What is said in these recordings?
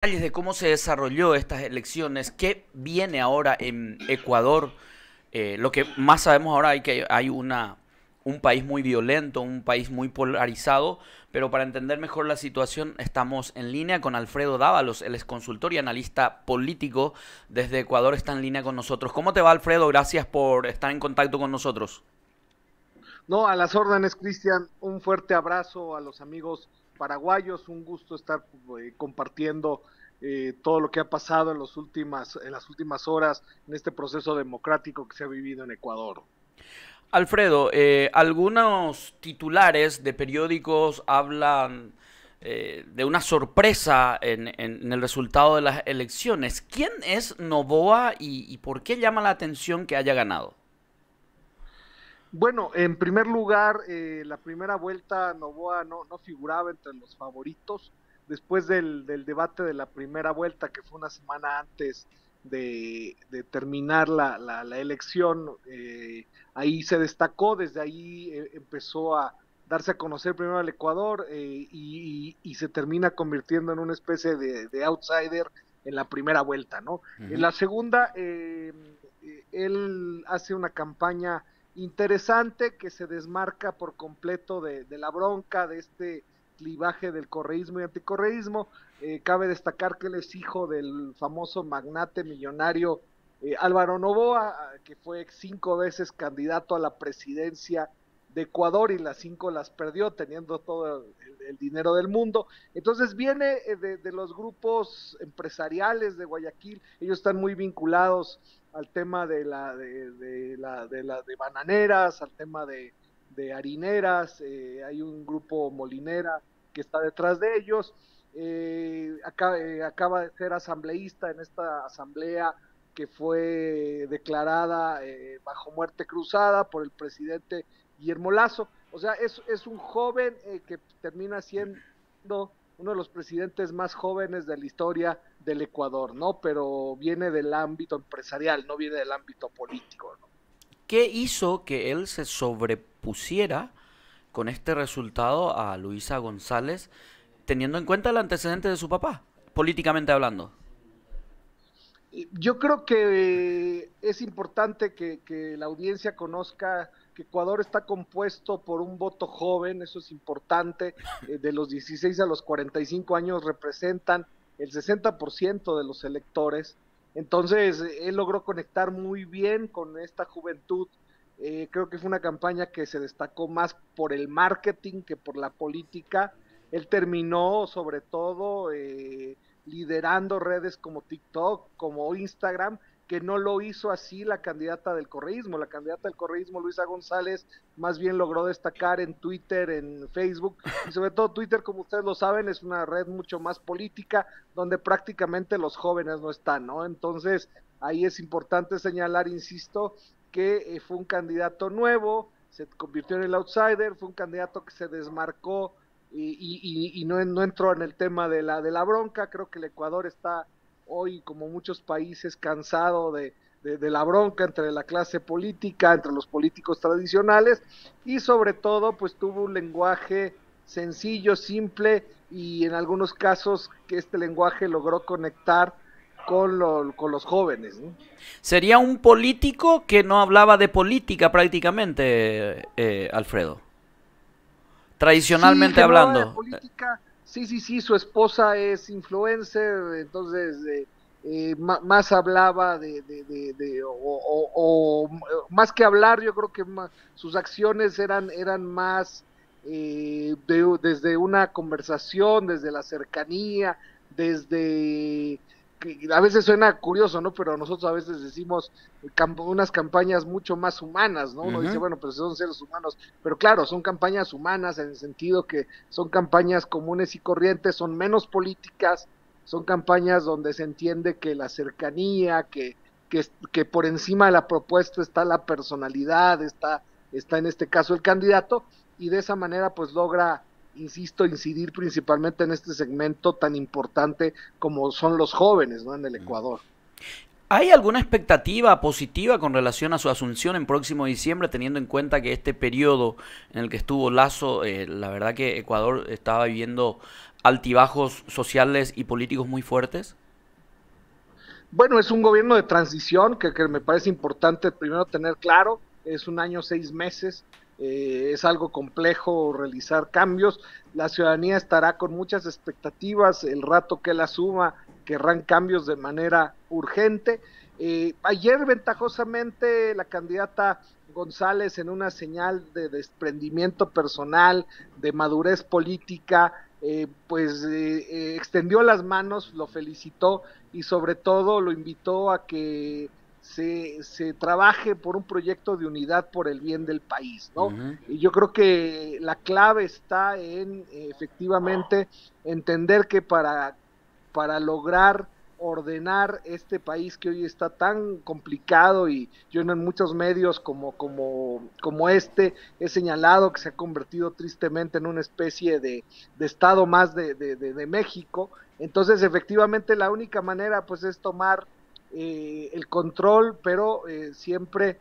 Detalles de cómo se desarrolló estas elecciones, qué viene ahora en Ecuador. Lo que más sabemos ahora es que hay un país muy violento, un país muy polarizado, pero para entender mejor la situación estamos en línea con Alfredo Dávalos, él es consultor y analista político desde Ecuador, está en línea con nosotros. ¿Cómo te va, Alfredo? Gracias por estar en contacto con nosotros. No, a las órdenes, Cristian. Un fuerte abrazo a los amigos paraguayos. Un gusto estar compartiendo todo lo que ha pasado en las últimas horas en este proceso democrático que se ha vivido en Ecuador. Alfredo, algunos titulares de periódicos hablan de una sorpresa en el resultado de las elecciones. ¿Quién es Noboa y por qué llama la atención que haya ganado? Bueno, en primer lugar, la primera vuelta Novoa no figuraba entre los favoritos. Después del debate de la primera vuelta, que fue una semana antes de terminar la elección, ahí se destacó, desde ahí empezó a darse a conocer primero al Ecuador y se termina convirtiendo en una especie de outsider en la primera vuelta, ¿no? En Ujú. la segunda, él hace una campaña interesante que se desmarca por completo de la bronca, de este clivaje del correísmo y anticorreísmo. Cabe destacar que él es hijo del famoso magnate millonario Álvaro Noboa, que fue 5 veces candidato a la presidencia de Ecuador y las 5 las perdió teniendo todo el dinero del mundo. Entonces viene de los grupos empresariales de Guayaquil, ellos están muy vinculados al tema de bananeras, al tema de harineras, hay un grupo molinera que está detrás de ellos. Acaba de ser asambleísta en esta asamblea que fue declarada bajo muerte cruzada por el presidente Guillermo Lazo. O sea, es un joven que termina siendo uno de los presidentes más jóvenes de la historia del Ecuador, ¿no? Pero viene del ámbito empresarial, no viene del ámbito político, ¿no? ¿Qué hizo que él se sobrepusiera con este resultado a Luisa González, teniendo en cuenta el antecedente de su papá, políticamente hablando? Yo creo que es importante que la audiencia conozca que Ecuador está compuesto por un voto joven, eso es importante, de los 16 a los 45 años representan el 60% de los electores, entonces él logró conectar muy bien con esta juventud. Creo que fue una campaña que se destacó más por el marketing que por la política. Él terminó sobre todo liderando redes como TikTok, como Instagram, que no lo hizo así la candidata del correísmo. La candidata del correísmo, Luisa González, más bien logró destacar en Twitter, en Facebook, y sobre todo Twitter, como ustedes lo saben, es una red mucho más política, donde prácticamente los jóvenes no están, ¿no? Entonces, ahí es importante señalar, insisto, que fue un candidato nuevo, se convirtió en el outsider, fue un candidato que se desmarcó y no entró en el tema de la bronca. Creo que el Ecuador está hoy, como muchos países, cansado de la bronca entre la clase política, entre los políticos tradicionales, y sobre todo pues tuvo un lenguaje sencillo, simple, y en algunos casos que este lenguaje logró conectar con los jóvenes, ¿no? Sería un político que no hablaba de política prácticamente, Alfredo. Sí, Tradicionalmente que no hablaba de hablando. política. Sí, sí, sí, su esposa es influencer, entonces más hablaba más que hablar, yo creo que sus acciones eran más desde una conversación, desde la cercanía, desde que a veces suena curioso, ¿no? Pero nosotros a veces decimos unas campañas mucho más humanas, ¿no? Uno dice, Ujú. bueno, pues son seres humanos, pero claro, son campañas humanas en el sentido que son campañas comunes y corrientes, son menos políticas, son campañas donde se entiende que la cercanía, que por encima de la propuesta está la personalidad, está en este caso el candidato, y de esa manera pues logra, insisto, incidir principalmente en este segmento tan importante como son los jóvenes, ¿no? En el Ecuador. ¿Hay alguna expectativa positiva con relación a su asunción en próximo diciembre, teniendo en cuenta que este periodo en el que estuvo Lazo, la verdad que Ecuador estaba viviendo altibajos sociales y políticos muy fuertes? Bueno, es un gobierno de transición que me parece importante primero tener claro. Es un año, 6 meses. Es algo complejo realizar cambios. La ciudadanía estará con muchas expectativas. El rato que él asuma, querrán cambios de manera urgente. Ayer, ventajosamente, la candidata González, en una señal de desprendimiento personal, de madurez política, extendió las manos, lo felicitó y sobre todo lo invitó a que se trabaje por un proyecto de unidad por el bien del país, ¿no? Ujú. Y yo creo que la clave está en efectivamente entender que para lograr ordenar este país que hoy está tan complicado, y yo en muchos medios como este he señalado que se ha convertido tristemente en una especie de estado más de México. Entonces efectivamente la única manera pues es tomar el control, pero siempre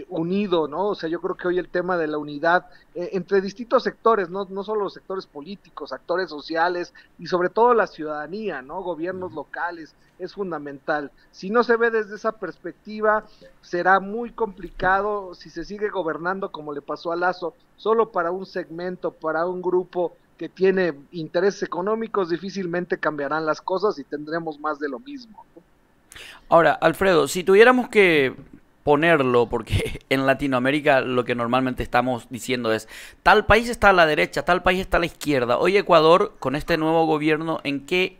unido, ¿no? O sea, yo creo que hoy el tema de la unidad entre distintos sectores, no solo los sectores políticos, actores sociales y sobre todo la ciudadanía, ¿no? Gobiernos locales, es fundamental. Si no se ve desde esa perspectiva, será muy complicado si se sigue gobernando como le pasó a Lazo, solo para un segmento, para un grupo que tiene intereses económicos, difícilmente cambiarán las cosas y tendremos más de lo mismo, ¿no? Ahora, Alfredo, si tuviéramos que ponerlo, porque en Latinoamérica lo que normalmente estamos diciendo es, tal país está a la derecha, tal país está a la izquierda. Hoy Ecuador, con este nuevo gobierno, ¿en qué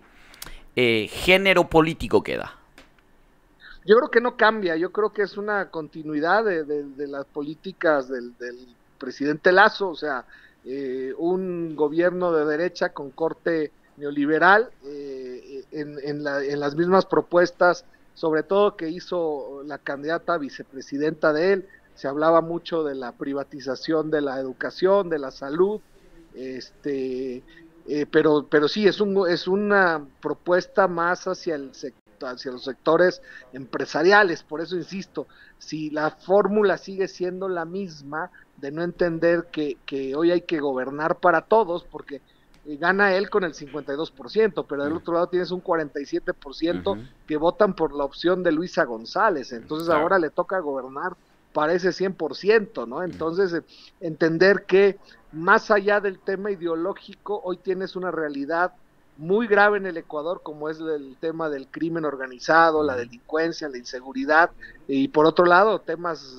género político queda? Yo creo que no cambia, yo creo que es una continuidad de las políticas del presidente Lazo, o sea, un gobierno de derecha con corte neoliberal, en las mismas propuestas, sobre todo que hizo la candidata vicepresidenta de él. Se hablaba mucho de la privatización de la educación, de la salud, pero sí, es una propuesta más hacia los sectores empresariales. Por eso insisto, si la fórmula sigue siendo la misma, de no entender que hoy hay que gobernar para todos, porque gana él con el 52%, pero del otro lado tienes un 47% Ujú. que votan por la opción de Luisa González. Entonces Claro. ahora le toca gobernar para ese 100%, ¿no? Entonces, entender que más allá del tema ideológico, hoy tienes una realidad muy grave en el Ecuador, como es el tema del crimen organizado, la Ujú. delincuencia, la inseguridad, y por otro lado, temas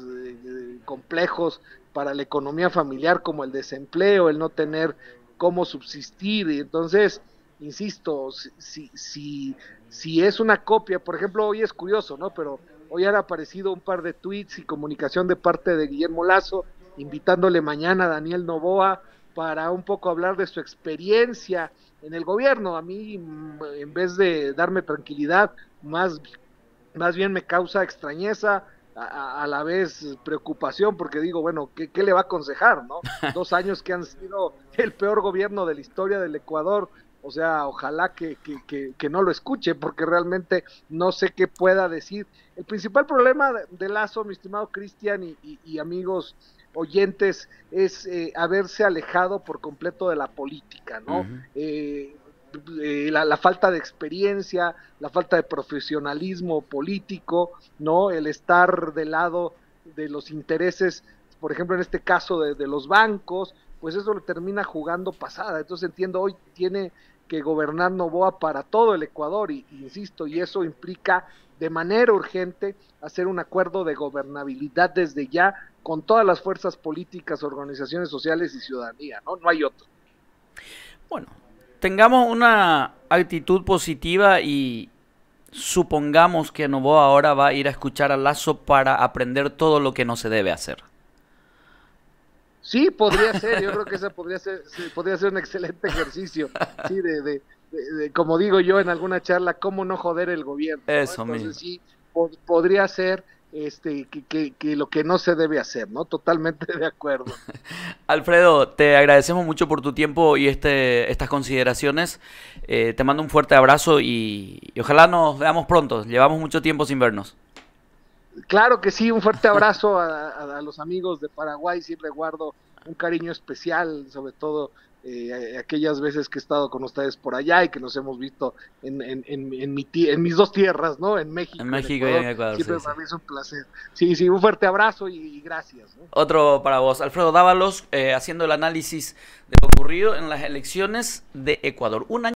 complejos para la economía familiar, como el desempleo, el no tener cómo subsistir. Y entonces, insisto, si es una copia, por ejemplo, hoy es curioso, ¿no? Pero hoy han aparecido un par de tweets y comunicación de parte de Guillermo Lazo, invitándole mañana a Daniel Noboa para un poco hablar de su experiencia en el gobierno. A mí, en vez de darme tranquilidad, más bien me causa extrañeza, a la vez preocupación, porque digo, bueno, ¿qué le va a aconsejar, no? 2 años que han sido el peor gobierno de la historia del Ecuador. O sea, ojalá que no lo escuche, porque realmente no sé qué pueda decir. El principal problema de Lazo, mi estimado Cristian y amigos oyentes, es haberse alejado por completo de la política, ¿no? Ujú. La falta de experiencia, la falta de profesionalismo político, ¿no? El estar del lado de los intereses, por ejemplo, en este caso de los bancos, pues eso le termina jugando pasada. Entonces entiendo, hoy tiene que gobernar Noboa para todo el Ecuador, insisto, y eso implica de manera urgente hacer un acuerdo de gobernabilidad desde ya con todas las fuerzas políticas, organizaciones sociales y ciudadanía, ¿no? No hay otro. Bueno, tengamos una actitud positiva y supongamos que Novoa ahora va a ir a escuchar a Lazo para aprender todo lo que no se debe hacer. Sí, podría ser, yo creo que esa podría ser un excelente ejercicio, sí, como digo yo en alguna charla, cómo no joder el gobierno, ¿no? Eso Entonces mismo. sí, podría ser que lo que no se debe hacer, ¿no? Totalmente de acuerdo. Alfredo, te agradecemos mucho por tu tiempo y estas consideraciones. Te mando un fuerte abrazo y ojalá nos veamos pronto. Llevamos mucho tiempo sin vernos. Claro que sí, un fuerte abrazo a los amigos de Paraguay, siempre guardo un cariño especial, sobre todo aquellas veces que he estado con ustedes por allá y que nos hemos visto en mis dos tierras, ¿no? En En México, en México y en Ecuador. Ecuador, Siempre sí, sí. para mí es un placer. Sí, sí, un fuerte abrazo y gracias, ¿no? Otro para vos, Alfredo Dávalos, haciendo el análisis de lo ocurrido en las elecciones de Ecuador. Un año